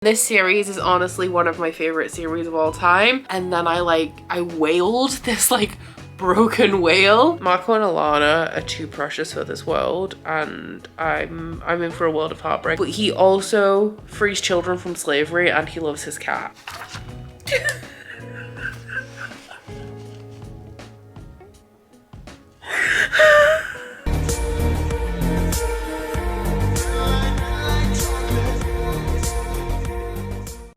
This series is honestly one of my favorite series of all time. And then I wailed this broken whale. Marco and Alana are too precious for this world, and I'm in for a world of heartbreak. But he also frees children from slavery, and he loves his cat.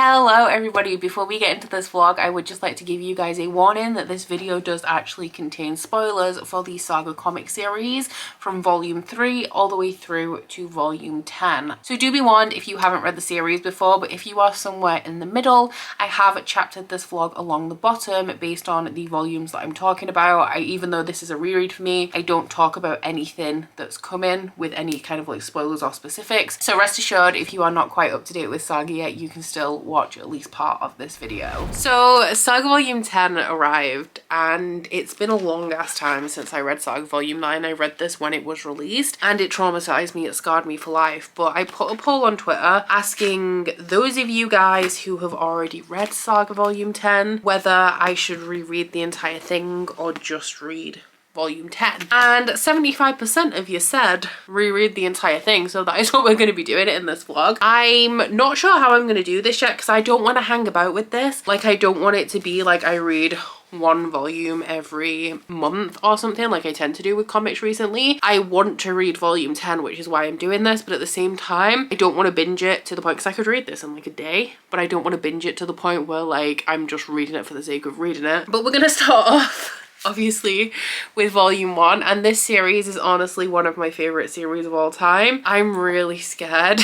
Hello everybody, before we get into this vlog, I would just like to give you guys a warning that this video does actually contain spoilers for the Saga comic series from volume 3 all the way through to volume 10. So do be warned if you haven't read the series before, but if you are somewhere in the middle, I have chaptered this vlog along the bottom based on the volumes that I'm talking about. Even though this is a reread for me, I don't talk about anything that's coming with any kind of spoilers or specifics. So rest assured, if you are not quite up to date with Saga yet, you can still watch at least part of this video. So Saga volume 10 arrived, and it's been a long ass time since I read Saga volume 9. I read this when it was released and it traumatized me, it scarred me for life. But I put a poll on Twitter asking those of you guys who have already read Saga volume 10 whether I should reread the entire thing or just read volume 10, and 75% of you said reread the entire thing, so that is what we're going to be doing in this vlog. I'm not sure how I'm going to do this yet because I don't want to hang about with this. I don't want it to be I read one volume every month or something like I tend to do with comics recently. I want to read volume 10, which is why I'm doing this, but at the same time I don't want to binge it to the point, because I could read this in a day, but I don't want to binge it to the point where I'm just reading it for the sake of reading it. But we're going to start off obviously with volume 1, and this series is honestly one of my favorite series of all time. I'm really scared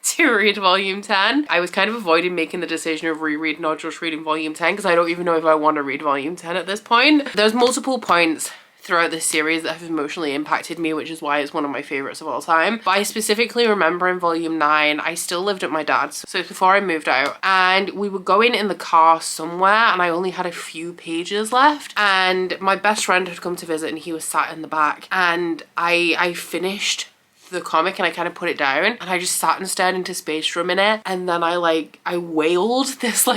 to read volume 10. I was kind of avoiding making the decision of rereading or just reading volume 10 because I don't even know if I want to read volume 10 at this point. There's multiple points throughout this series that have emotionally impacted me, which is why it's one of my favorites of all time. But I specifically remember in volume 9, I still lived at my dad's, so it's before I moved out, and we were going in the car somewhere and I only had a few pages left, and my best friend had come to visit and he was sat in the back, and I finished the comic and I kind of put it down and I just sat and stared into space for a minute, and then I wailed this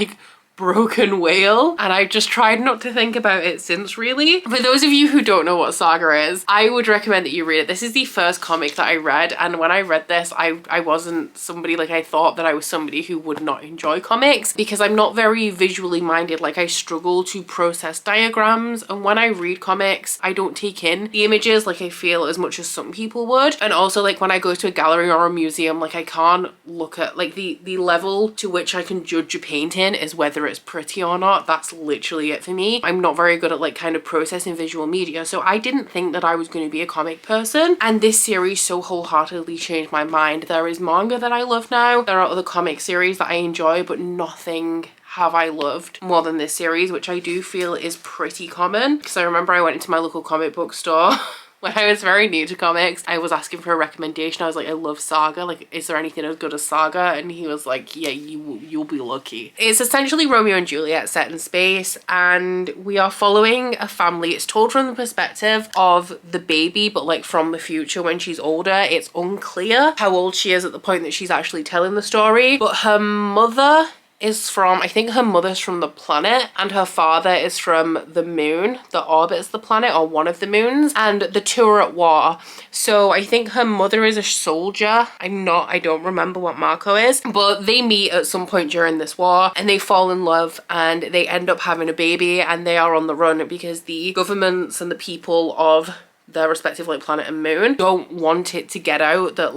broken whale, and I've just tried not to think about it since, really. For those of you who don't know what Saga is, I would recommend that you read it. This is the first comic that I read, and when I read this, I wasn't somebody, I thought that I was somebody who would not enjoy comics because I'm not very visually minded. I struggle to process diagrams, and when I read comics, I don't take in the images I feel as much as some people would. And also when I go to a gallery or a museum, I can't look at the level to which I can judge a painting is whether it's pretty or not. That's literally it for me. I'm not very good at kind of processing visual media, so I didn't think that I was going to be a comic person, and this series so wholeheartedly changed my mind. There is manga that I love now, there are other comic series that I enjoy, but nothing have I loved more than this series, which I do feel is pretty common, because I remember I went into my local comic book store when I was very new to comics. I was asking for a recommendation. I was like, I love Saga. Is there anything as good as Saga? And he was like, yeah, you'll be lucky. It's essentially Romeo and Juliet set in space, and we are following a family. It's told from the perspective of the baby, but from the future when she's older. It's unclear how old she is at the point that she's actually telling the story, but her mother is from, I think her mother's from the planet and her father is from the moon that orbits the planet, or one of the moons, and the two are at war. So I think her mother is a soldier. I don't remember what Marco is, but they meet at some point during this war and they fall in love and they end up having a baby, and they are on the run because the governments and the people of their respective planet and moon don't want it to get out that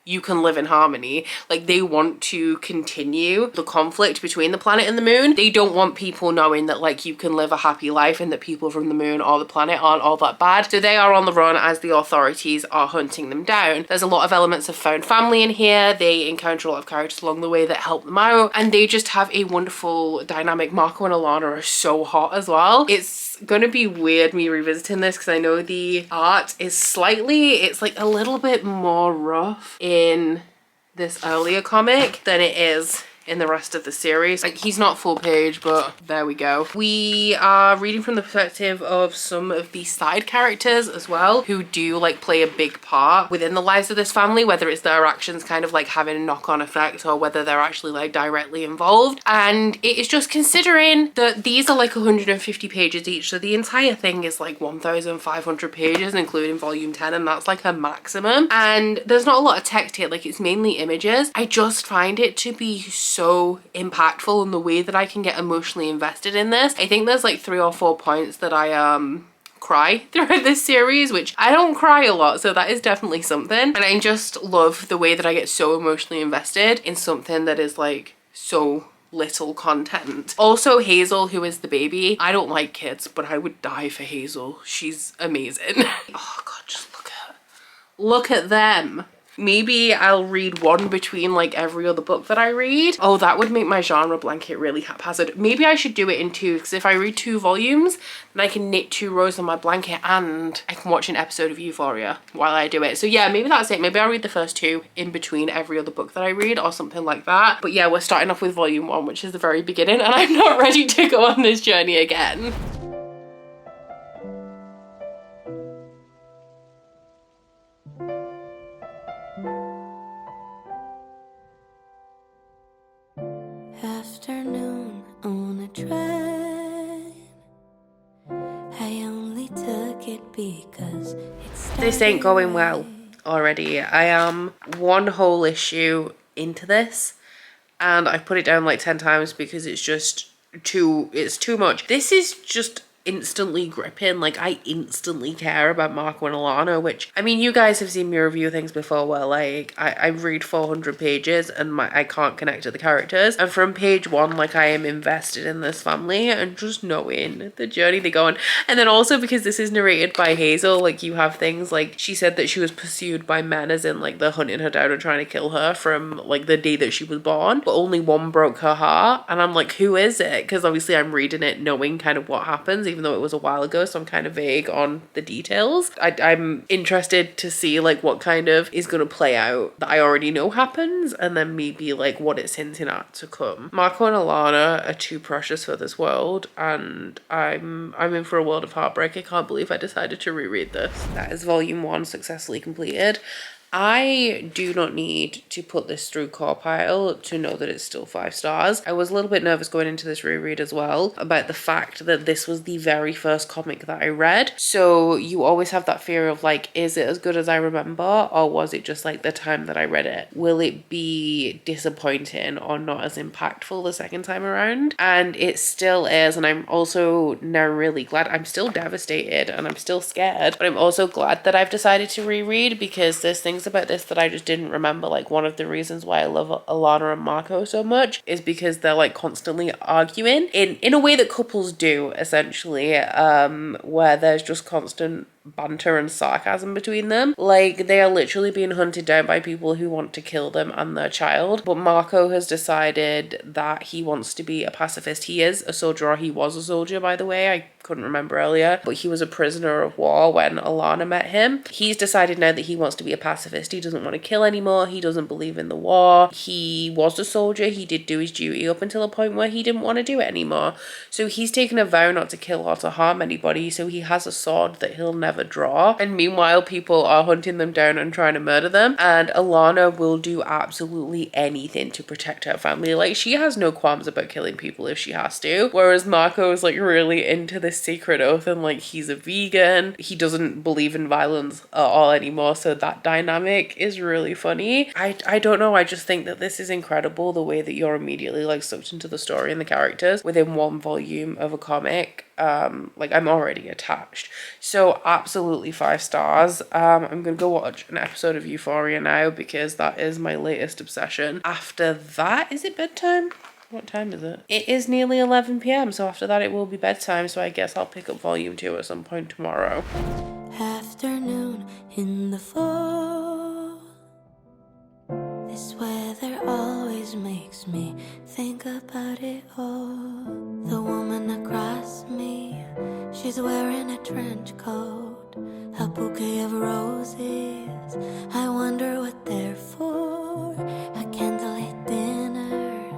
you can live in harmony. They want to continue the conflict between the planet and the moon. They don't want people knowing that you can live a happy life and that people from the moon or the planet aren't all that bad. So they are on the run as the authorities are hunting them down. There's a lot of elements of found family in here. They encounter a lot of characters along the way that help them out, and they just have a wonderful dynamic. Marco and Alana are so hot as well. It's gonna be weird me revisiting this because I know the art is it's a little bit more rough in this earlier comic than it is in the rest of the series. Like, he's not full page, but there we go. We are reading from the perspective of some of the side characters as well, who do like play a big part within the lives of this family, whether it's their actions kind of like having a knock-on effect or whether they're actually like directly involved. And it is just considering that these are like 150 pages each, so the entire thing is like 1,500 pages, including volume 10, and that's like a maximum. And there's not a lot of text here, like it's mainly images. I just find it to be so impactful in the way that I can get emotionally invested in this. I think there's like 3 or 4 points that I cry throughout this series, which I don't cry a lot, so that is definitely something. And I just love the way that I get so emotionally invested in something that is like so little content. Also, Hazel, who is the baby, I don't like kids, but I would die for Hazel. She's amazing. Oh god, just look at them. Maybe I'll read one between like every other book that I read. Oh, that would make my genre blanket really haphazard. Maybe I should do it in 2, because if I read 2 volumes, then I can knit 2 rows on my blanket and I can watch an episode of Euphoria while I do it. So yeah, maybe that's it. Maybe I'll read the first 2 in between every other book that I read or something like that. But yeah, we're starting off with volume 1, which is the very beginning, and I'm not ready to go on this journey again. Afternoon on a train. I only took it because this ain't going well already. I am 1 whole issue into this and I've put it down like 10 times because it's just it's too much. This is just instantly gripping. Like, I instantly care about Marco and Alana, which, I mean, you guys have seen me review things before where like I read 400 pages and I can't connect to the characters, and from page 1 like I am invested in this family and just knowing the journey they go on. And then also because this is narrated by Hazel, like you have things like she said that she was pursued by men, as in like they're hunting her down and trying to kill her from like the day that she was born, but only one broke her heart. And I'm like, who is it? Because obviously I'm reading it knowing kind of what happens, even though it was a while ago, so I'm kind of vague on the details. I'm interested to see like what kind of is going to play out that I already know happens, and then maybe like what it's hinting at to come. Marco and Alana are too precious for this world, and I'm in for a world of heartbreak. I can't believe I decided to reread this. That is volume 1 successfully completed. I do not need to put this through core pile to know that it's still 5 stars. I was a little bit nervous going into this reread as well about the fact that this was the very first comic that I read. So you always have that fear of like, is it as good as I remember, or was it just like the time that I read it? Will it be disappointing or not as impactful the second time around? And it still is, and I'm also now really glad. I'm still devastated and I'm still scared, but I'm also glad that I've decided to reread, because there's things about this that I just didn't remember. Like, one of the reasons why I love Alana and Marco so much is because they're like constantly arguing in a way that couples do, essentially, where there's just constant banter and sarcasm between them. Like, they are literally being hunted down by people who want to kill them and their child, but Marco has decided that he wants to be a pacifist. He is a soldier, or he was a soldier, by the way. I couldn't remember earlier, but he was a prisoner of war when Alana met him. He's decided now that he wants to be a pacifist. He doesn't want to kill anymore. He doesn't believe in the war. He was a soldier. He did do his duty up until a point where he didn't want to do it anymore. So he's taken a vow not to kill or to harm anybody. So he has a sword that he'll never draw. And meanwhile, people are hunting them down and trying to murder them. And Alana will do absolutely anything to protect her family. Like, she has no qualms about killing people if she has to. Whereas Marco is like really into this secret oath, and like he's a vegan. He doesn't believe in violence at all anymore. So that dynamic is really funny. I don't know. I just think that this is incredible, the way that you're immediately like sucked into the story and the characters within 1 volume of a comic. Like, I'm already attached. So absolutely 5 stars. I'm gonna go watch an episode of Euphoria now, because that is my latest obsession. After that, is it bedtime? What time is it? It is nearly 11 p.m. So after that it will be bedtime. So I guess I'll pick up volume 2 at some point tomorrow. Afternoon in the fall. This weather always makes me think about it all. The woman across me, she's wearing a trench coat, a bouquet of roses. I wonder what they're for. A candlelit dinner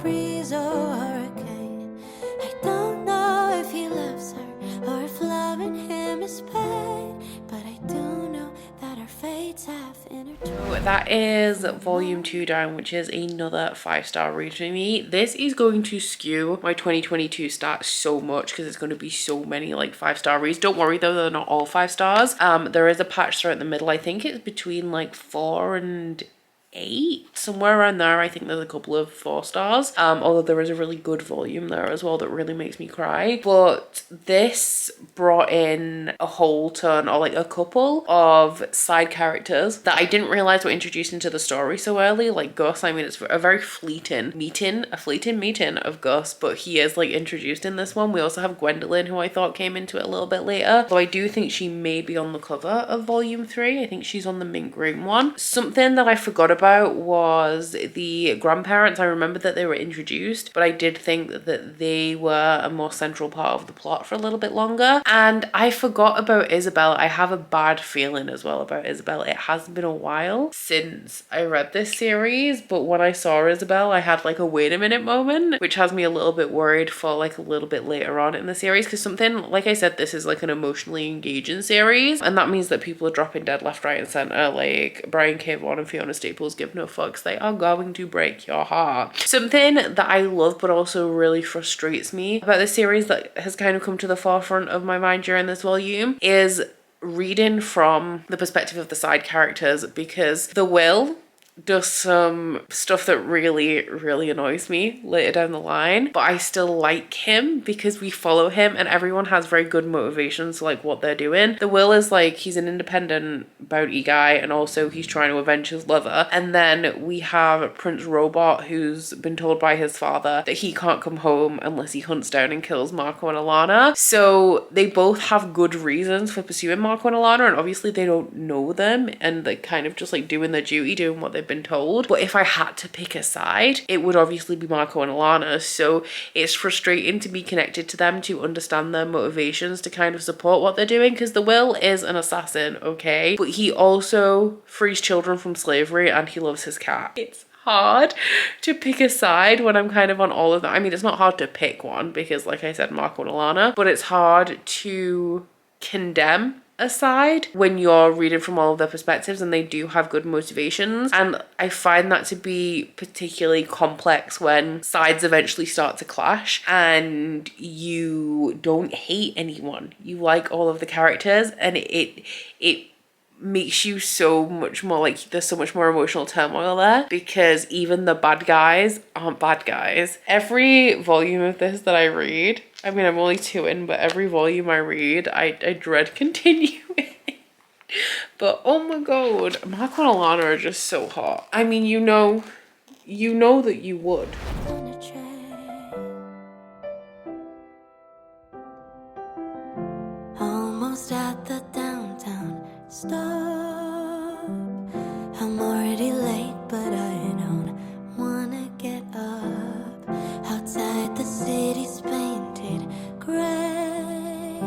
breeze or hurricane. I don't know if he loves her or if loving him is pain, but I do know that our fates have intertwined. That is volume 2 down, which is another 5-star read for me. This is going to skew my 2022 stats so much because it's going to be so many like 5-star reads. Don't worry though, they're not all 5 stars. There is a patch throughout the middle. I think it's between like 4 and 8, somewhere around there. I think there's a couple of 4 stars, although there is a really good volume there as well that really makes me cry. But this brought in a whole ton, or like a couple of side characters that I didn't realize were introduced into the story so early, like Gus. I mean, it's a very fleeting meeting of Gus, but he is like introduced in this one. We also have Gwendolyn, who I thought came into it a little bit later, though I do think she may be on the cover of volume 3. I think she's on the mint green one. Something that I forgot about was the grandparents. I remember that they were introduced, but I did think that they were a more central part of the plot for a little bit longer. And I forgot about Isabel. I have a bad feeling as well about Isabel. It has been a while since I read this series, but when I saw Isabel, I had like a wait a minute moment, which has me a little bit worried for like a little bit later on in the series, because something, like I said, this is like an emotionally engaging series, and that means that people are dropping dead left, right and center. Like Brian K. Vaughan and Fiona Staples give no fucks. They are going to break your heart. Something that I love but also really frustrates me about this series that has kind of come to the forefront of my mind during this volume is reading from the perspective of the side characters, because the Will does some stuff that really annoys me later down the line, but I still like him because we follow him and everyone has very good motivations to like what they're doing. The Will is like, he's an independent bounty guy and also he's trying to avenge his lover. And then we have Prince Robot, who's been told by his father that he can't come home unless he hunts down and kills Marco and Alana. So they both have good reasons for pursuing Marco and Alana, and obviously they don't know them and they're kind of just like doing their duty, doing what they've been told. But if I had to pick a side, it would obviously be Marco and Alana. So it's frustrating to be connected to them, to understand their motivations, to kind of support what they're doing, because the Will is an assassin, okay, but he also frees children from slavery and he loves his cat. It's hard to pick a side when I'm kind of on all of that. I mean, it's not hard to pick one because like I said, Marco and Alana, but it's hard to condemn a side when you're reading from all of their perspectives and they do have good motivations. And I find that to be particularly complex when sides eventually start to clash and you don't hate anyone. You like all of the characters, and it makes you so much more like, there's so much more emotional turmoil there, because even the bad guys aren't bad guys. Every volume of this that I read, I mean, I'm only 2 in, but every volume I read, I dread continuing. But oh my god, Marco and Alana are just so hot. I mean, you know that you would. On a train, almost at the downtown stop. I'm already late, but I don't wanna get up. Outside the city's painted gray,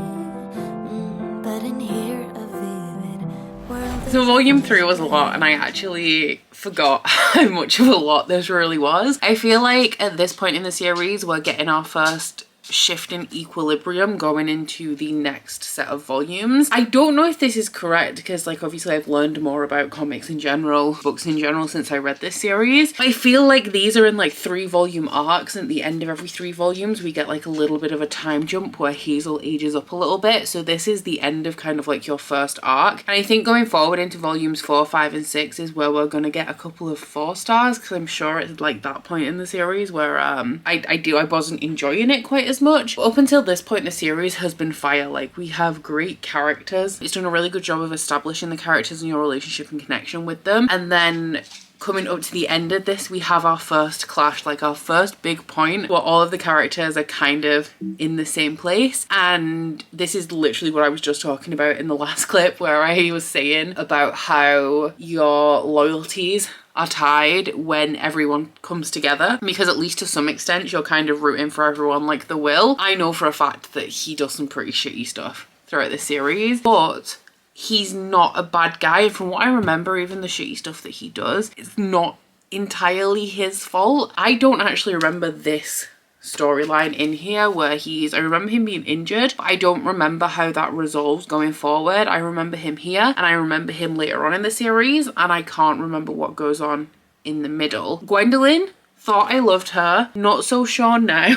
but in here a vivid world. So volume 3 was a lot, and I actually forgot how much of a lot this really was. I feel like at this point in the series, we're getting our first shift in equilibrium going into the next set of volumes. I don't know if this is correct because like obviously I've learned more about comics in general, books in general since I read this series. I feel like these are in like 3-volume arcs, and at the end of every 3 volumes we get like a little bit of a time jump where Hazel ages up a little bit. So this is the end of kind of like your first arc, and I think going forward into volumes 4, 5 and 6 is where we're gonna get a couple of 4 stars, because I'm sure it's like that point in the series where I wasn't enjoying it quite as much. But up until this point, the series has been fire. Like, we have great characters. It's done a really good job of establishing the characters and your relationship and connection with them. And then coming up to the end of this, we have our first clash, like our first big point where all of the characters are kind of in the same place. And this is literally what I was just talking about in the last clip, where I was saying about how your loyalties are tied when everyone comes together, because at least to some extent you're kind of rooting for everyone. Like the Will, I know for a fact that he does some pretty shitty stuff throughout the series, but he's not a bad guy. From what I remember, even the shitty stuff that he does, it's not entirely his fault. I don't actually remember this storyline in here where I remember him being injured, but I don't remember how that resolves going forward. I remember him here and I remember him later on in the series, and I can't remember what goes on in the middle. Gwendolyn, thought I loved her, not so sure now.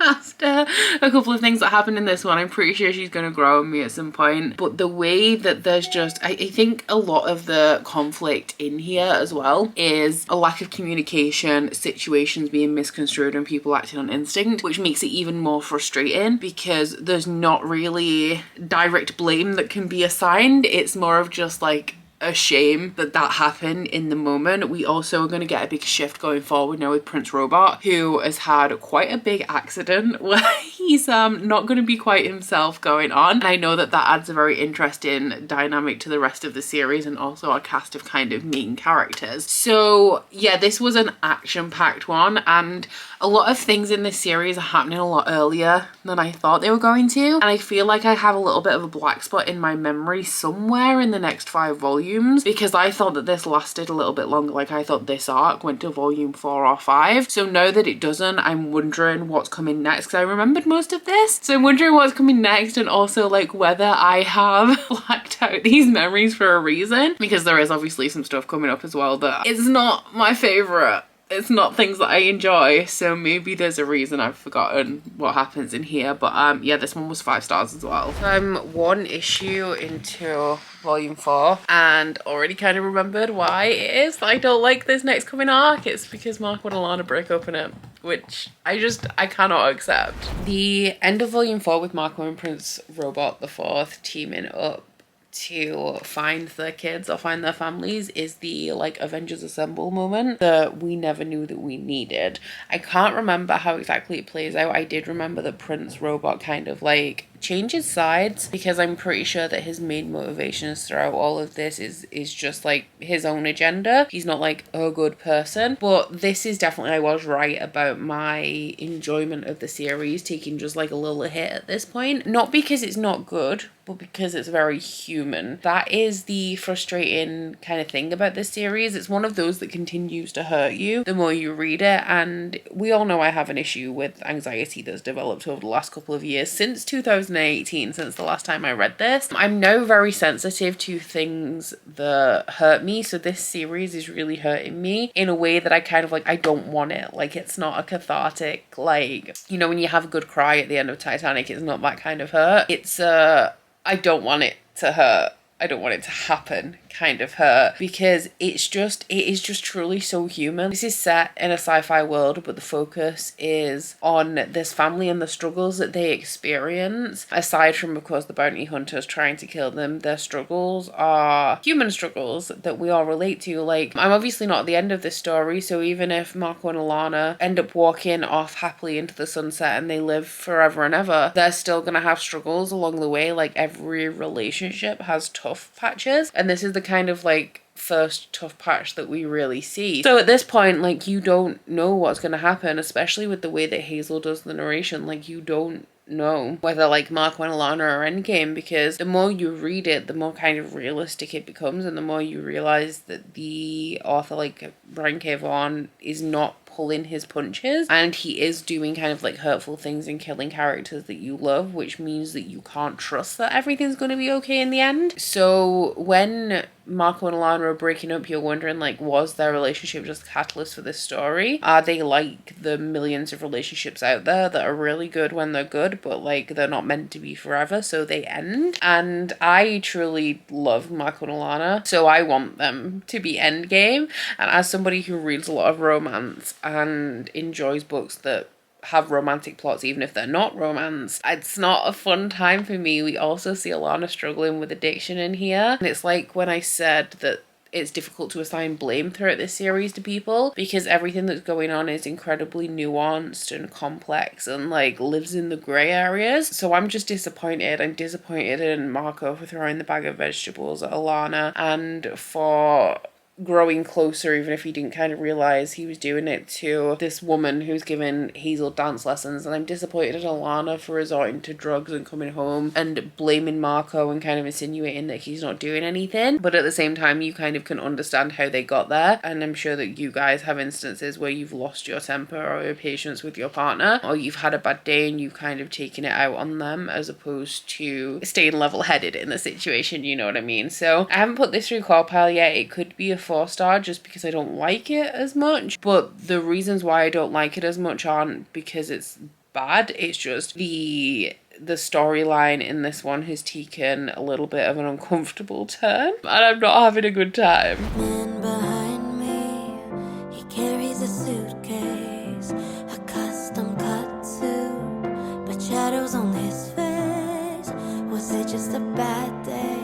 After a couple of things that happened in this one, I'm pretty sure she's gonna grow on me at some point. But the way that there's just, I think a lot of the conflict in here as well is a lack of communication, situations being misconstrued and people acting on instinct, which makes it even more frustrating because there's not really direct blame that can be assigned. It's more of just like a shame that happened in the moment. We also are going to get a big shift going forward now with Prince Robot, who has had quite a big accident where he's not going to be quite himself going on. And I know that adds a very interesting dynamic to the rest of the series and also our cast of kind of main characters. So yeah, this was an action-packed one, and a lot of things in this series are happening a lot earlier than I thought they were going to, and I feel like I have a little bit of a black spot in my memory somewhere in the next 5 volumes because I thought that this lasted a little bit longer. Like I thought this arc went to volume 4 or 5. So now that it doesn't, I'm wondering what's coming next because I remembered most of this. So I'm wondering what's coming next, and also like whether I have blacked out these memories for a reason, because there is obviously some stuff coming up as well that it's not my favorite. It's not things that I enjoy, so maybe there's a reason I've forgotten what happens in here. But yeah, this one was 5 stars as well. So I'm 1 issue into volume 4 and already kind of remembered why it is that I don't like this next coming arc. It's because Marco and Alana break up in it, which I cannot accept. The end of volume 4 with Marco and Prince Robot the 4th teaming up to find their kids or find their families is the like Avengers Assemble moment that we never knew that we needed. I can't remember how exactly it plays out. I did remember that Prince Robot kind of like changes sides, because I'm pretty sure that his main motivations throughout all of this is just like his own agenda. He's not like a good person. But this is definitely, I was right about my enjoyment of the series taking just like a little hit at this point. Not because it's not good, but because it's very human. That is the frustrating kind of thing about this series. It's one of those that continues to hurt you the more you read it, and we all know I have an issue with anxiety that's developed over the last couple of years, since 2018, since the last time I read this. I'm now very sensitive to things that hurt me, so this series is really hurting me in a way that I kind of like, I don't want it. Like, it's not a cathartic, like, you know, when you have a good cry at the end of Titanic, it's not that kind of hurt. It's I don't want it to hurt. I don't want it to happen kind of hurt, because it is just truly so human. This is set in a sci-fi world, but the focus is on this family and the struggles that they experience. Aside from, of course, the bounty hunters trying to kill them, their struggles are human struggles that we all relate to. Like, I'm obviously not at the end of this story, so even if Marco and Alana end up walking off happily into the sunset and they live forever and ever, they're still gonna have struggles along the way. Like, every relationship has tough patches, and this is the kind of like first tough patch that we really see. So at this point, like, you don't know what's going to happen, especially with the way that Hazel does the narration. Like, you don't know whether like Marco and Alana are endgame, because the more you read it, the more kind of realistic it becomes, and the more you realize that the author, like Brian K. Vaughan, is not pulling his punches, and he is doing kind of like hurtful things and killing characters that you love, which means that you can't trust that everything's going to be okay in the end. So when Marco and Alana are breaking up, you're wondering, like, was their relationship just a catalyst for this story? Are they like the millions of relationships out there that are really good when they're good, but like they're not meant to be forever, so they end? And I truly love Marco and Alana, so I want them to be endgame. And as somebody who reads a lot of romance and enjoys books that have romantic plots, even if they're not romance, it's not a fun time for me. We also see Alana struggling with addiction in here, and it's like when I said that it's difficult to assign blame throughout this series to people, because everything that's going on is incredibly nuanced and complex and like lives in the grey areas. So I'm just disappointed. I'm disappointed in Marco for throwing the bag of vegetables at Alana, and for growing closer, even if he didn't kind of realize he was doing it, to this woman who's given Hazel dance lessons. And I'm disappointed in Alana for resorting to drugs and coming home and blaming Marco and kind of insinuating that he's not doing anything. But at the same time, you kind of can understand how they got there. And I'm sure that you guys have instances where you've lost your temper or your patience with your partner, or you've had a bad day and you've kind of taken it out on them as opposed to staying level-headed in the situation, you know what I mean? So I haven't put this through core pile yet. It could be a 4-star just because I don't like it as much, but the reasons why I don't like it as much aren't because it's bad. It's just the storyline in this one has taken a little bit of an uncomfortable turn and I'm not having a good time. Man behind me, he carries a suitcase, a custom cut suit, but shadows on his face. Was it just a bad day?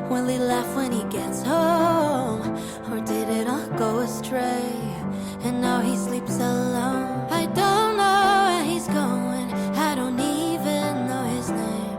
Will he laugh when he gets home? Or did it all go astray? And now he sleeps alone. I don't know where he's going. I don't even know his name.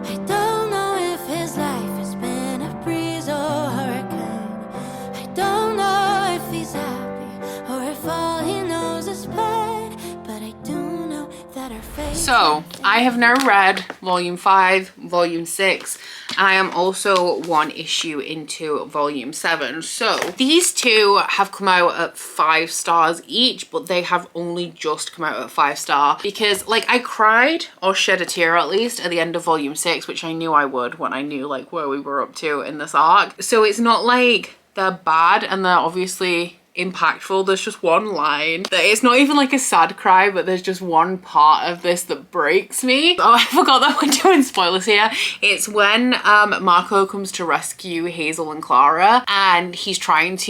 I don't know if his life has been a breeze or a hurricane. I don't know if he's happy or if all he knows is pain. But I do know that our fate. So I have now read volume 5, volume 6. I am also one issue into volume 7. So these two have come out at 5 stars each, but they have only just come out at 5-star because like I cried or shed a tear at least at the end of volume 6, which I knew I would when I knew like where we were up to in this arc. So it's not like they're bad and they're obviously impactful. There's just one line that it's not even like a sad cry, but there's just one part of this that breaks me. Oh, I forgot that we're doing spoilers here. It's when Marco comes to rescue Hazel and Clara, and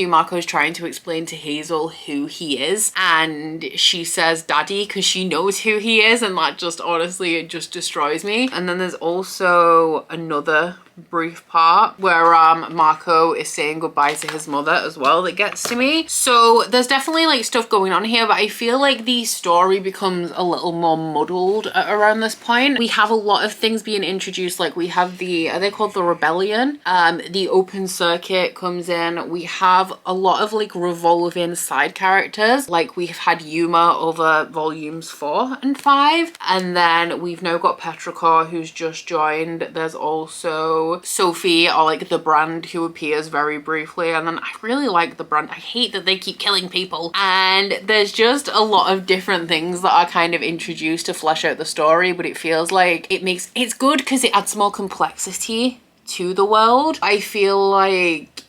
Marco's trying to explain to Hazel who he is, and she says daddy because she knows who he is, and that just honestly, it just destroys me. And then there's also another brief part where Marco is saying goodbye to his mother as well that gets to me. So there's definitely like stuff going on here, but I feel like the story becomes a little more muddled around this point. We have a lot of things being introduced, like we have are they called the Rebellion? The open circuit comes in. We have a lot of like revolving side characters, like we've had Yuma over volumes 4 and 5, and then we've now got Petrichor who's just joined. There's also Sophie, or like the Brand, who appears very briefly, and then I really like the Brand. I hate that they keep killing people, and there's just a lot of different things that are kind of introduced to flesh out the story, but it feels like it's good because it adds more complexity to the world. I feel like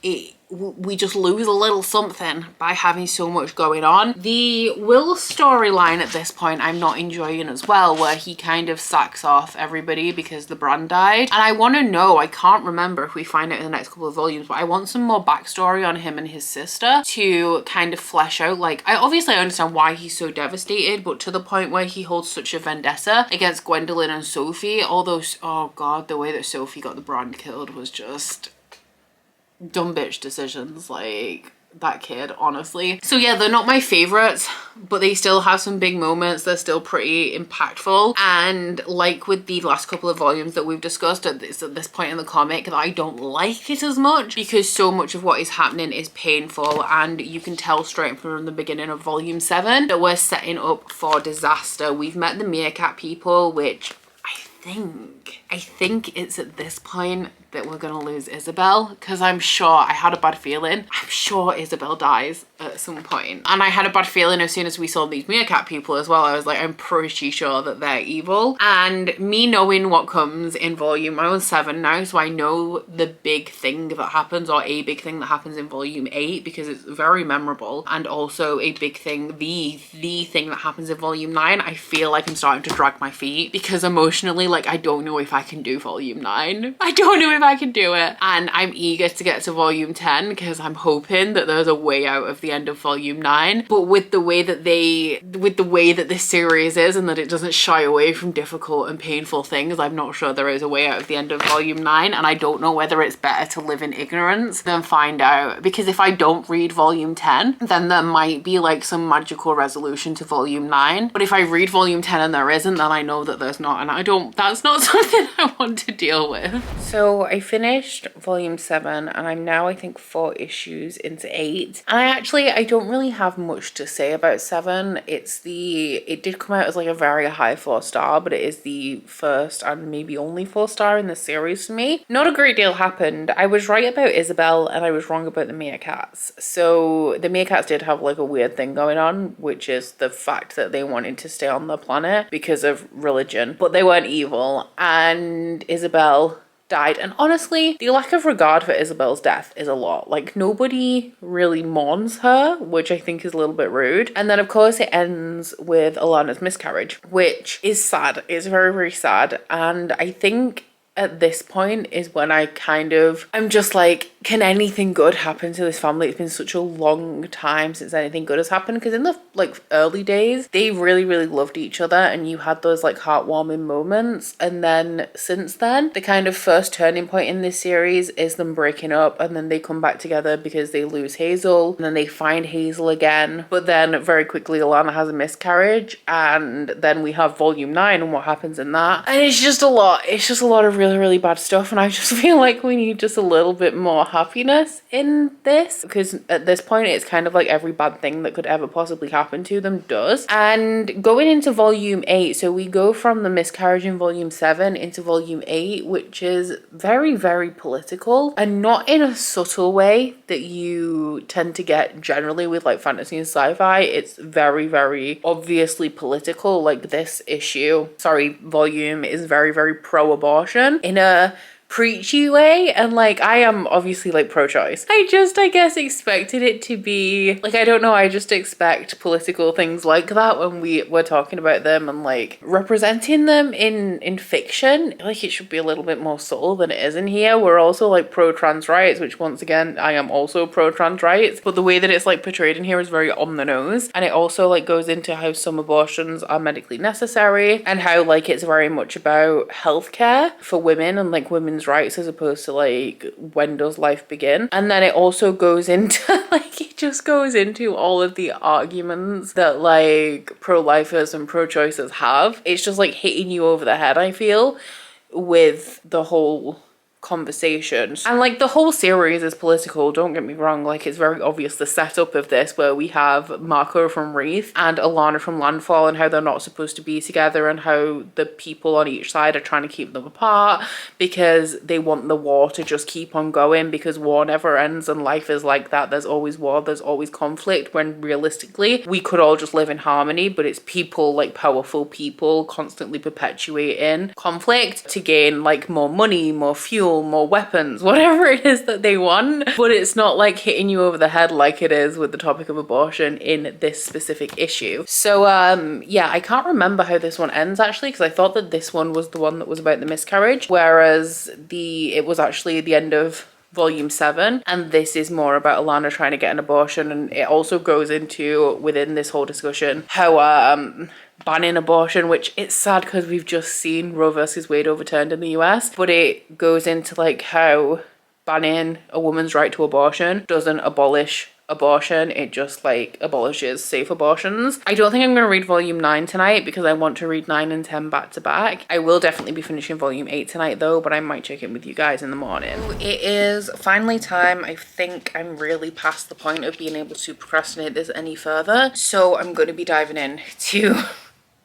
we just lose a little something by having so much going on. The Will storyline at this point I'm not enjoying as well, where he kind of sacks off everybody because the Brand died. And I want to know, I can't remember if we find out in the next couple of volumes, but I want some more backstory on him and his sister to kind of flesh out. Like, I understand why he's so devastated, but to the point where he holds such a vendetta against Gwendolyn and Sophie, all those, oh god, the way that Sophie got the Brand killed was just dumb bitch decisions, like that kid, honestly. So yeah, they're not my favorites, but they still have some big moments. They're still pretty impactful, and like with the last couple of volumes that we've discussed at this point in the comic, that I don't like it as much because so much of what is happening is painful, and you can tell straight from the beginning of volume 7 that we're setting up for disaster. We've met the Meerkat people, which I think it's at this point that we're gonna lose Isabel, because I had a bad feeling. I'm sure Isabel dies at some point. And I had a bad feeling as soon as we saw these Meerkat people as well. I was like, I'm pretty sure that they're evil. And me knowing what comes in volume, I'm on 7 now, so I know the big thing that happens, or a big thing that happens in volume 8, because it's very memorable, and also a big thing, the thing that happens in volume 9. I feel like I'm starting to drag my feet, because emotionally, like, I don't know if I can do volume 9. I don't know if I can do it. And I'm eager to get to volume 10 because I'm hoping that there's a way out of the end of volume 9. But with the way that this series is, and that it doesn't shy away from difficult and painful things, I'm not sure there is a way out of the end of volume 9. And I don't know whether it's better to live in ignorance than find out. Because if I don't read volume 10, then there might be like some magical resolution to volume 9. But if I read volume 10 and there isn't, then I know that there's not. And that's not something I want to deal with. So I finished volume 7 and I'm now I think 4 issues into 8. And I don't really have much to say about 7. It did come out as like a very high 4-star, but it is the first and maybe only 4-star in the series for me. Not a great deal happened. I was right about Isabel and I was wrong about the meerkats. So the meerkats did have like a weird thing going on, which is the fact that they wanted to stay on the planet because of religion, but they weren't evil. And Isabel died, and honestly the lack of regard for Isabel's death is a lot. Like, nobody really mourns her, which I think is a little bit rude. And then of course it ends with Alana's miscarriage, which is sad. It's very, very sad. And I think at this point is when I'm just like, can anything good happen to this family? It's been such a long time since anything good has happened, because in the like early days they really, really loved each other and you had those like heartwarming moments. And then since then, the kind of first turning point in this series is them breaking up, and then they come back together because they lose Hazel, and then they find Hazel again, but then very quickly Alana has a miscarriage, and then we have volume 9 and what happens in that. And it's just a lot of really, really bad stuff, and I just feel like we need just a little bit more happiness in this, because at this point it's kind of like every bad thing that could ever possibly happen to them does. And going into volume 8, so we go from the miscarriage in volume 7 into volume 8, which is very, very political, and not in a subtle way that you tend to get generally with like fantasy and sci-fi. It's very, very obviously political. Like, this volume is very, very pro-abortion in a preachy way, and like, I am obviously like pro-choice. I guess expected it to be like, I don't know, I just expect political things like that when we're talking about them and like representing them in fiction. Like, it should be a little bit more subtle than it is in here. We're also like pro-trans rights, which once again, I am also pro-trans rights, but the way that it's like portrayed in here is very on the nose. And it also like goes into how some abortions are medically necessary, and how like it's very much about healthcare for women and like women's rights as opposed to like, when does life begin. And then it also goes into like, it just goes into all of the arguments that like pro-lifers and pro-choicers have. It's just like hitting you over the head, I feel, with the whole conversation. And like, the whole series is political, don't get me wrong. Like, it's very obvious the setup of this, where we have Marco from Wreath and Alana from Landfall, and how they're not supposed to be together, and how the people on each side are trying to keep them apart because they want the war to just keep on going, because war never ends and life is like that. There's always war, there's always conflict, when realistically we could all just live in harmony. But it's people, like powerful people, constantly perpetuating conflict to gain like more money, more fuel, more weapons, whatever it is that they want. But it's not like hitting you over the head like it is with the topic of abortion in this specific issue. So yeah, I can't remember how this one ends actually, because I thought that this one was the one that was about the miscarriage, whereas it was actually the end of volume 7, and this is more about Alana trying to get an abortion. And it also goes into, within this whole discussion, how banning abortion, which it's sad because we've just seen Roe versus Wade overturned in the US, but it goes into like how banning a woman's right to abortion doesn't abolish abortion, it just like abolishes safe abortions. I don't think I'm going to read volume 9 tonight because I want to read 9 and 10 back to back. I will definitely be finishing volume 8 tonight though, but I might check in with you guys in the morning. It is finally time. I think I'm really past the point of being able to procrastinate this any further, so I'm going to be diving in to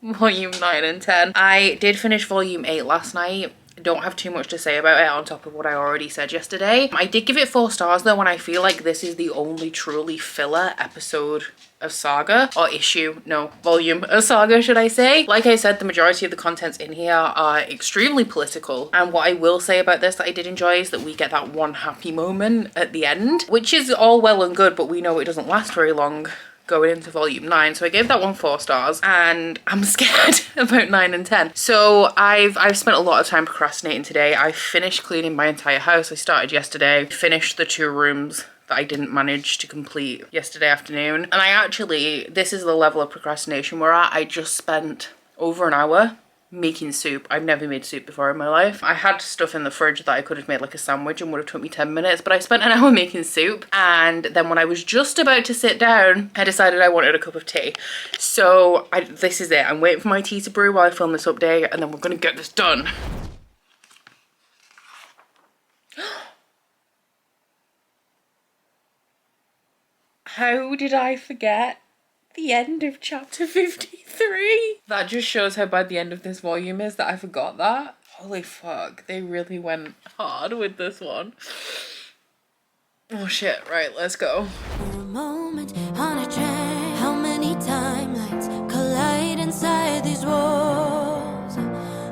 volume 9 and 10. I did finish volume 8 last night. Don't have too much to say about it on top of what I already said yesterday. I did give it 4 stars though, and I feel like this is the only truly filler episode of Saga, or issue, no, volume of Saga, should I say. Like I said, the majority of the contents in here are extremely political, and what I will say about this that I did enjoy is that we get that one happy moment at the end, which is all well and good, but we know it doesn't last very long going into volume 9. So I gave that one 4 stars, and I'm scared about 9 and 10. So I've spent a lot of time procrastinating today. I finished cleaning my entire house. I started yesterday, finished the 2 rooms that I didn't manage to complete yesterday afternoon. And I actually, this is the level of procrastination we're at. I just spent over an hour making soup. I've never made soup before in my life. I had stuff in the fridge that I could have made like a sandwich and would have took me 10 minutes, but I spent an hour making soup. And then when I was just about to sit down, I decided I wanted a cup of tea. So this is it. I'm waiting for my tea to brew while I film this update, and then we're gonna get this done. How did I forget the end of chapter 53? That just shows how bad the end of this volume is that I forgot that. Holy fuck, they really went hard with this one. Oh shit, right, let's go. For a moment on a train, how many timelines collide inside these walls?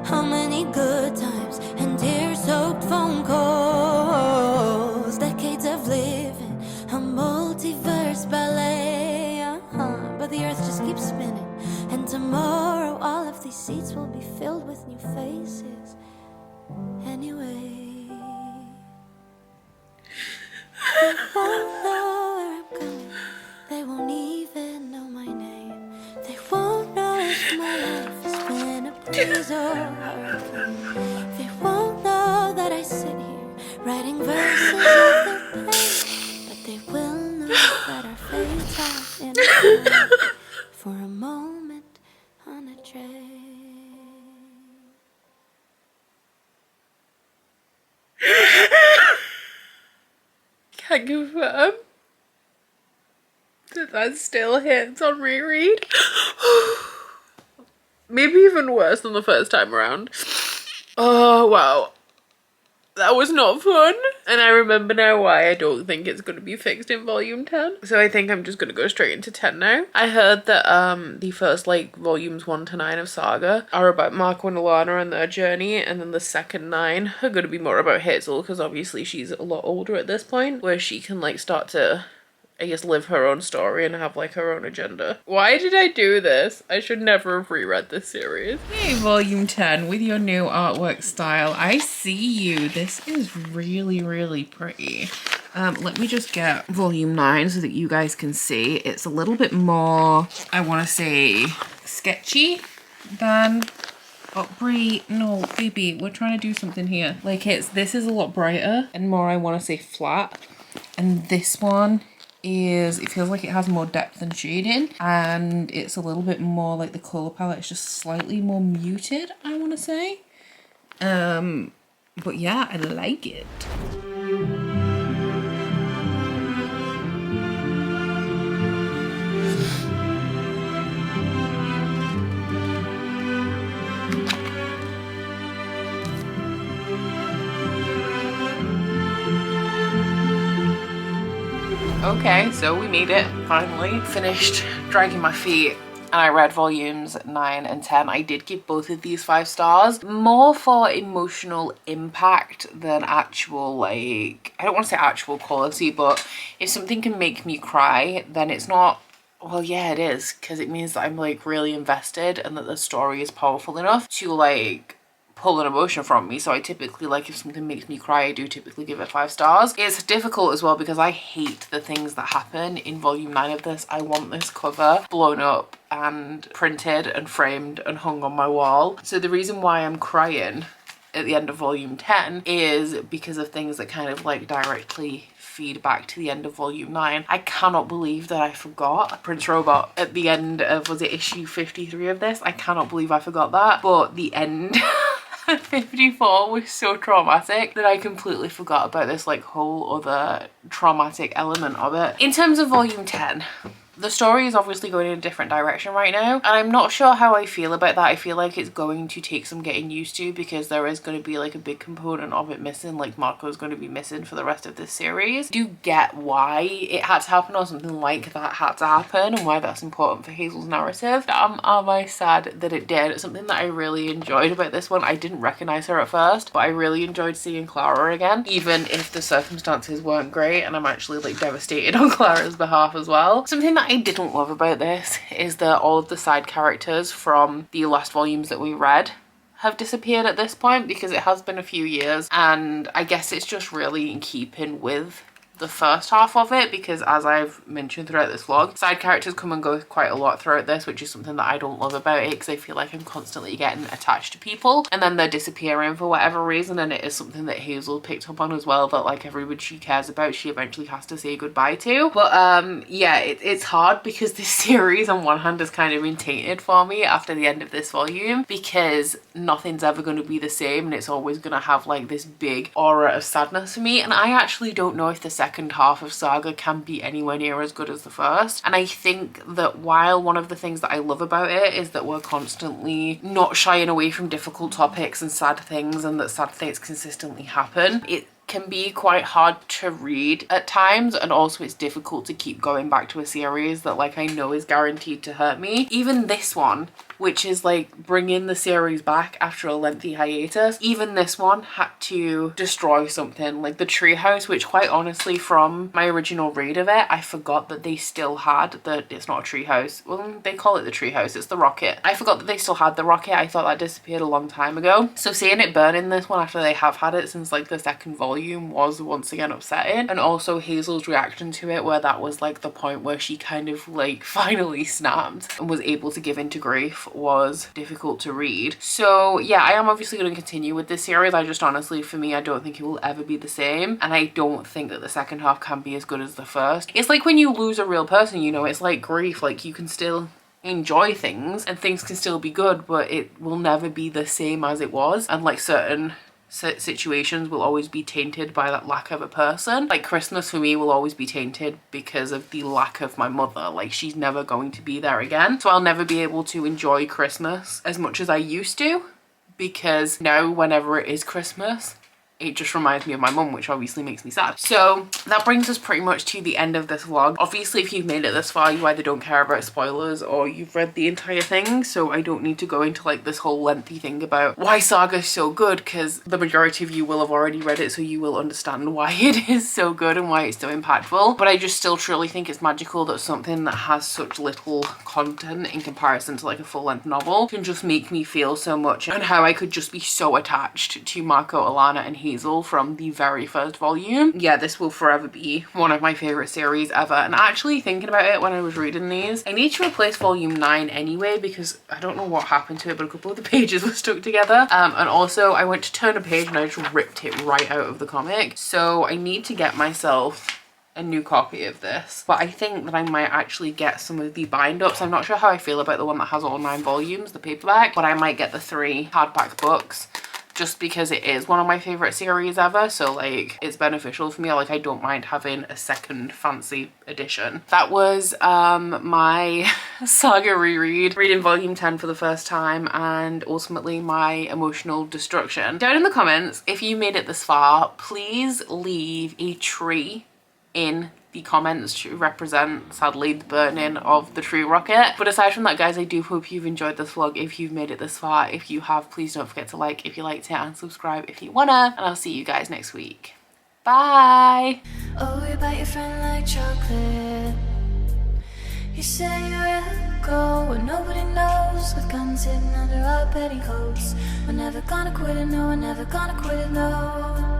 How many good times and tear-soaked phone calls? Decades of living, a multiverse ballet. But the earth just keeps spinning, and tomorrow all of these seats will be filled with new faces. Anyway, they won't know where I'm going. They won't even know my name. They won't know if my life has been a breeze or a hurricane. They won't know that I sit here writing verses of their pain. But they will know that our fates are intertwined. For a moment on a train. Can confirm that still hits on reread. Maybe even worse than the first time around. Oh wow, that was not fun. And I remember now why I don't think it's going to be fixed in volume 10. So I think I'm just going to go straight into 10 now. I heard that the first like volumes 1 to 9 of Saga are about Marco and Alana and their journey, and then the second 9 are going to be more about Hazel, because obviously she's a lot older at this point, where she can like start to, I guess, live her own story and have like her own agenda. Why did I do this? I should never have reread this series. Hey, volume 10 with your new artwork style. I see you. This is really, really pretty. Let me just get volume 9 so that you guys can see. It's a little bit more, I want to say, sketchy than... Oh, Brie, no, baby, we're trying to do something here. Like this is a lot brighter and more, I want to say, flat. And this one is, it feels like it has more depth and shading, and it's a little bit more like the colour palette is just slightly more muted, I want to say. But yeah, I like it. Okay, so we made it, finally. Finished dragging my feet, and I read volumes 9 and 10. I did give both of these 5 stars, more for emotional impact than actual, like, I don't want to say actual quality, but if something can make me cry, then it's not, well, yeah, it is, because it means that I'm like really invested and that the story is powerful enough to like pull an emotion from me. So I typically, like, if something makes me cry, I do typically give it 5 stars. It's difficult as well because I hate the things that happen in volume 9 of this. I want this cover blown up and printed and framed and hung on my wall. So the reason why I'm crying at the end of volume 10 is because of things that kind of like directly feed back to the end of volume 9. I cannot believe that I forgot Prince Robot at the end of, was it issue 53 of this? I cannot believe I forgot that. But the end 54 was so traumatic that I completely forgot about this like whole other traumatic element of it. In terms of volume 10, the story is obviously going in a different direction right now, and I'm not sure how I feel about that. I feel like it's going to take some getting used to, because there is going to be like a big component of it missing, like Marco's going to be missing for the rest of this series. I do get why it had to happen, or something like that had to happen, and why that's important for Hazel's narrative. Am I sad that it did? Something that I really enjoyed about this one, I didn't recognize her at first, but I really enjoyed seeing Clara again, even if the circumstances weren't great, and I'm actually like devastated on Clara's behalf as well. Something that I didn't love about this is that all of the side characters from the last volumes that we read have disappeared at this point, because it has been a few years, and I guess it's just really in keeping with the first half of it, because as I've mentioned throughout this vlog, side characters come and go quite a lot throughout this, which is something that I don't love about it, because I feel like I'm constantly getting attached to people and then they're disappearing for whatever reason. And it is something that Hazel picked up on as well, that like everybody she cares about, she eventually has to say goodbye to. But yeah, it's hard, because this series on one hand has kind of been tainted for me after the end of this volume, because nothing's ever going to be the same, and it's always going to have like this big aura of sadness for me. And I actually don't know if the second half of Saga can be anywhere near as good as the first. And I think that while one of the things that I love about it is that we're constantly not shying away from difficult topics and sad things, and that sad things consistently happen, it can be quite hard to read at times, and also it's difficult to keep going back to a series that like I know is guaranteed to hurt me. Even this one, which is like bringing the series back after a lengthy hiatus, even this one had to destroy something. Like the treehouse, which quite honestly from my original read of it I forgot that they still had the, it's not a treehouse, well they call it the treehouse, it's the rocket. I forgot that they still had the rocket. I thought that disappeared a long time ago. So seeing it burn in this one after they have had it since like the second volume was once again upsetting. And also Hazel's reaction to it, where that was like the point where she kind of like finally snapped and was able to give into grief, was difficult to read. So yeah, I am obviously going to continue with this series. I just honestly, for me, I don't think it will ever be the same, and I don't think that the second half can be as good as the first. It's like when you lose a real person, you know, it's like grief. Like you can still enjoy things and things can still be good, but it will never be the same as it was, and like certain situations will always be tainted by that lack of a person. Like Christmas for me will always be tainted because of the lack of my mother. Like she's never going to be there again, so I'll never be able to enjoy Christmas as much as I used to, because now whenever it is Christmas it just reminds me of my mum, which obviously makes me sad. So that brings us pretty much to the end of this vlog. Obviously if you've made it this far, you either don't care about spoilers or you've read the entire thing, so I don't need to go into like this whole lengthy thing about why Saga is so good, because the majority of you will have already read it, so you will understand why it is so good and why it's so impactful. But I just still truly think it's magical that something that has such little content in comparison to like a full-length novel can just make me feel so much, and how I could just be so attached to Marco, Alana and Hazel from the very first volume. Yeah, this will forever be one of my favorite series ever. And actually thinking about it when I was reading these, I need to replace volume 9 anyway, because I don't know what happened to it, but a couple of the pages were stuck together. And also I went to turn a page and I just ripped it right out of the comic. So I need to get myself a new copy of this, but I think that I might actually get some of the bind-ups. I'm not sure how I feel about the one that has all 9 volumes, the paperback, but I might get the 3 hardback books, just because it is one of my favorite series ever. So like it's beneficial for me. Like I don't mind having a second fancy edition. That was my Saga reread, reading volume 10 for the first time, and ultimately my emotional destruction. Down in the comments, if you made it this far, please leave a tree in the comments to represent, sadly, the burning of the tree rocket. But aside from that, guys, I do hope you've enjoyed this vlog if you've made it this far. If you have, please don't forget to like if you liked it and subscribe if you wanna, and I'll see you guys next week. Bye. Oh, you bite your friend like chocolate. You say you'll go when nobody knows, with guns hidden under our petticoats. We're never gonna quit it, no, we're never gonna quit it, no.